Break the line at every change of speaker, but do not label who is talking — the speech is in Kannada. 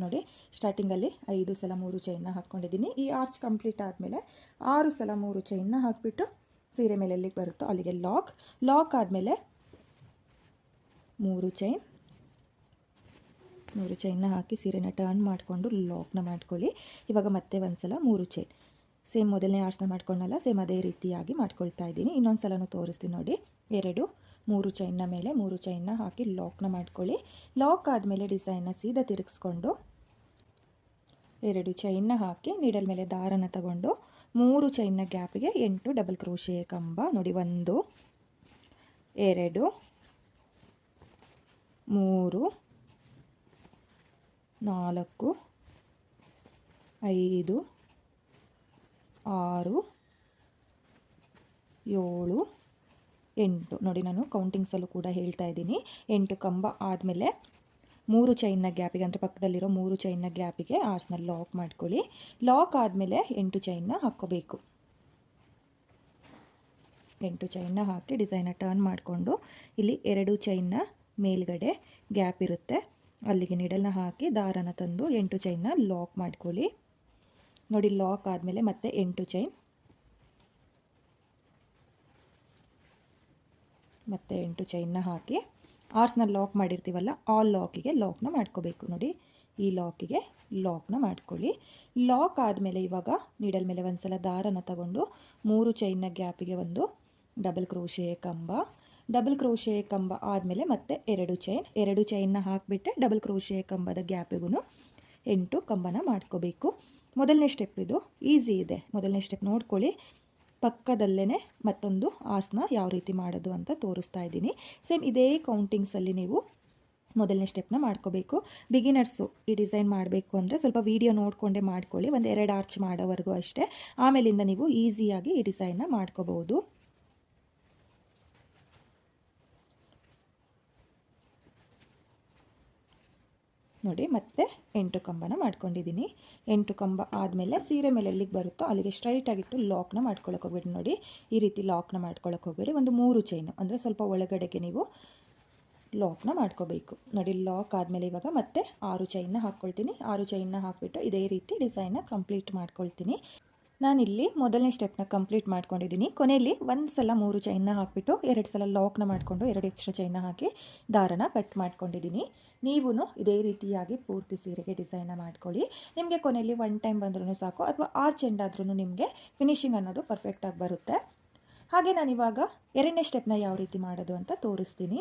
ನೋಡಿ. ಸ್ಟಾರ್ಟಿಂಗಲ್ಲಿ 5 ಸಲ 3 ಚೈನ್ನ ಹಾಕ್ಕೊಂಡಿದ್ದೀನಿ. ಈ ಆರ್ಚ್ ಕಂಪ್ಲೀಟ್ ಆದಮೇಲೆ 6 ಸಲ 3 ಚೈನ್ನ ಹಾಕಿಬಿಟ್ಟು ಸೀರೆ ಮೇಲೆ ಎಲ್ಲಿಗೆ ಬರುತ್ತೋ ಅಲ್ಲಿಗೆ ಲಾಕ್ ಆದಮೇಲೆ 3 ಚೈನ್ನ ಹಾಕಿ ಸೀರೆನ ಟರ್ನ್ ಮಾಡಿಕೊಂಡು ಲಾಕ್ನ ಮಾಡ್ಕೊಳ್ಳಿ. ಇವಾಗ ಮತ್ತೆ ಒಂದು ಸಲ 3 ಚೈನ್ ಸೇಮ್ ಮೊದಲನೇ ಆರ್ಚ್ನ ಮಾಡ್ಕೊಂಡಲ್ಲ, ಸೇಮ್ ಅದೇ ರೀತಿಯಾಗಿ ಮಾಡ್ಕೊಳ್ತಾ ಇದ್ದೀನಿ. ಇನ್ನೊಂದು ಸಲನೂ ತೋರಿಸ್ತೀನಿ ನೋಡಿ. 3 ಚೈನ್ನ ಮೇಲೆ 3 ಚೈನ್ನ ಹಾಕಿ ಲಾಕ್ನ ಮಾಡ್ಕೊಳ್ಳಿ. ಲಾಕ್ ಆದಮೇಲೆ ಡಿಸೈನ್ನ ಸೀದಾ ತಿರುಗಿಸ್ಕೊಂಡು 2 ಚೈನ್ನ ಹಾಕಿ ನೀಡಲ್ ಮೇಲೆ ದಾರನ ತಗೊಂಡು 3 ಚೈನ್ನ ಗ್ಯಾಪಿಗೆ 8 ಡಬಲ್ ಕ್ರೋಶೆ ಕಂಬ ನೋಡಿ. 1 2 3 4 5 6 7 8 ನೋಡಿ. ನಾನು ಕೌಂಟಿಂಗ್ಸಲ್ಲೂ ಕೂಡ ಹೇಳ್ತಾ ಇದ್ದೀನಿ. 8 ಕಂಬ ಆದಮೇಲೆ 3 ಚೈನ್ನ ಗ್ಯಾಪಿಗೆ ಅಂದರೆ ಪಕ್ಕದಲ್ಲಿರೋ 3 ಚೈನ್ನ ಗ್ಯಾಪಿಗೆ ಆರ್ಸ್ನ ಲಾಕ್ ಮಾಡ್ಕೊಳ್ಳಿ. ಲಾಕ್ ಆದಮೇಲೆ 8 ಚೈನ್ನ ಹಾಕ್ಕೋಬೇಕು. 8 ಚೈನ್ನ ಹಾಕಿ ಡಿಸೈನ್ನ ಟರ್ನ್ ಮಾಡಿಕೊಂಡು ಇಲ್ಲಿ 2 ಚೈನ್ನ ಮೇಲ್ಗಡೆ ಗ್ಯಾಪ್ ಇರುತ್ತೆ, ಅಲ್ಲಿಗೆ ನಿಡಲ್ನ ಹಾಕಿ ದಾರನ ತಂದು 8 ಚೈನ್ನ ಲಾಕ್ ಮಾಡ್ಕೊಳ್ಳಿ ನೋಡಿ. ಲಾಕ್ ಆದಮೇಲೆ ಮತ್ತೆ 8 ಚೈನ್, ಮತ್ತೆ 8 ಚೈನ್ನ ಹಾಕಿ ಆರ್ಸ್ನ ಲಾಕ್ ಮಾಡಿರ್ತೀವಲ್ಲ ಆ ಲಾಕಿಗೆ ಲಾಕ್ನ ಮಾಡ್ಕೋಬೇಕು ನೋಡಿ. ಈ ಲಾಕಿಗೆ ಲಾಕ್ನ ಮಾಡ್ಕೊಳ್ಳಿ. ಲಾಕ್ ಆದಮೇಲೆ ಇವಾಗ ನೀಡಲ್ ಮೇಲೆ ಒಂದು ಸಲ ದಾರನ ತಗೊಂಡು 3 ಚೈನ್ನ ಗ್ಯಾಪಿಗೆ ಒಂದು ಡಬಲ್ ಕ್ರೋಶೆ ಕಂಬ ಆದಮೇಲೆ ಮತ್ತೆ 2 ಚೈನ್ನ ಹಾಕಿಬಿಟ್ಟೆ ಡಬಲ್ ಕ್ರೋಶೆ ಕಂಬದ ಗ್ಯಾಪಿಗೂ 8 ಕಂಬನ ಮಾಡ್ಕೋಬೇಕು. ಮೊದಲನೇ ಸ್ಟೆಪ್ ಇದು ಈಸಿ ಇದೆ. ಮೊದಲನೇ ಸ್ಟೆಪ್ ನೋಡ್ಕೊಳ್ಳಿ. ಪಕ್ಕದಲ್ಲೇ ಮತ್ತೊಂದು ಆರ್ಸ್ನ ಯಾವ ರೀತಿ ಮಾಡೋದು ಅಂತ ತೋರಿಸ್ತಾ ಇದ್ದೀನಿ. ಸೇಮ್ ಇದೇ ಕೌಂಟಿಂಗ್ಸಲ್ಲಿ ನೀವು ಮೊದಲನೇ ಸ್ಟೆಪ್ನ ಮಾಡ್ಕೋಬೇಕು. ಬಿಗಿನರ್ಸು ಈ ಡಿಸೈನ್ ಮಾಡಬೇಕು ಅಂದರೆ ಸ್ವಲ್ಪ ವಿಡಿಯೋ ನೋಡಿಕೊಂಡೇ ಮಾಡ್ಕೊಳ್ಳಿ. 1-2 ಆರ್ಚ್ ಮಾಡೋವರೆಗೂ ಅಷ್ಟೇ. ಆಮೇಲಿಂದ ನೀವು ಈಸಿಯಾಗಿ ಈ ಡಿಸೈನ್ನ ಮಾಡ್ಕೋಬಹುದು. ನೋಡಿ ಮತ್ತೆ 8 ಕಂಬನ ಮಾಡ್ಕೊಂಡಿದ್ದೀನಿ. 8 ಕಂಬ ಆದಮೇಲೆ ಸೀರೆ ಮೇಲೆ ಎಲ್ಲಿಗೆ ಬರುತ್ತೋ ಅಲ್ಲಿಗೆ ಸ್ಟ್ರೈಟಾಗಿಟ್ಟು ಲಾಕ್ನ ಮಾಡ್ಕೊಳಕ್ಕೆ ಹೋಗ್ಬೇಡಿ ನೋಡಿ. ಈ ರೀತಿ ಲಾಕ್ನ ಮಾಡ್ಕೊಳಕ್ಕೆ ಹೋಗಬೇಡಿ. ಒಂದು 3 ಚೈನು ಅಂದರೆ ಸ್ವಲ್ಪ ಒಳಗಡೆಗೆ ನೀವು ಲಾಕ್ನ ಮಾಡ್ಕೋಬೇಕು ನೋಡಿ. ಲಾಕ್ ಆದಮೇಲೆ ಇವಾಗ ಮತ್ತೆ 6 ಚೈನ್ನ ಹಾಕ್ಕೊಳ್ತೀನಿ. 6 ಚೈನ್ನ ಹಾಕಿಬಿಟ್ಟು ಇದೇ ರೀತಿ ಡಿಸೈನ್ನ ಕಂಪ್ಲೀಟ್ ಮಾಡ್ಕೊಳ್ತೀನಿ. ನಾನಿಲ್ಲಿ ಮೊದಲನೇ ಸ್ಟೆಪ್ನ ಕಂಪ್ಲೀಟ್ ಮಾಡ್ಕೊಂಡಿದ್ದೀನಿ. ಕೊನೆಯಲ್ಲಿ ಒಂದು ಸಲ 3 ಚೈನ್ನ ಹಾಕಿಬಿಟ್ಟು 2 ಸಲ ಲಾಕ್ನ ಮಾಡಿಕೊಂಡು 2 ಎಕ್ಸ್ಟ್ರಾ ಚೈನ್ನ ಹಾಕಿ ದಾರನ ಕಟ್ ಮಾಡ್ಕೊಂಡಿದ್ದೀನಿ. ನೀವು ಇದೇ ರೀತಿಯಾಗಿ ಪೂರ್ತಿ ಸೀರೆಗೆ ಡಿಸೈನ್ನ ಮಾಡ್ಕೊಳ್ಳಿ. ನಿಮಗೆ ಕೊನೆಯಲ್ಲಿ 1 ಟೈಮ್ ಬಂದ್ರೂ ಸಾಕು, ಅಥವಾ ಆರ್ಚ್ ಎಂಡ್ ಆದ್ರೂ ನಿಮಗೆ ಫಿನಿಶಿಂಗ್ ಅನ್ನೋದು ಪರ್ಫೆಕ್ಟಾಗಿ ಬರುತ್ತೆ. ಹಾಗೆ ನಾನಿವಾಗ 2ನೇ ಸ್ಟೆಪ್ನ ಯಾವ ರೀತಿ ಮಾಡೋದು ಅಂತ ತೋರಿಸ್ತೀನಿ.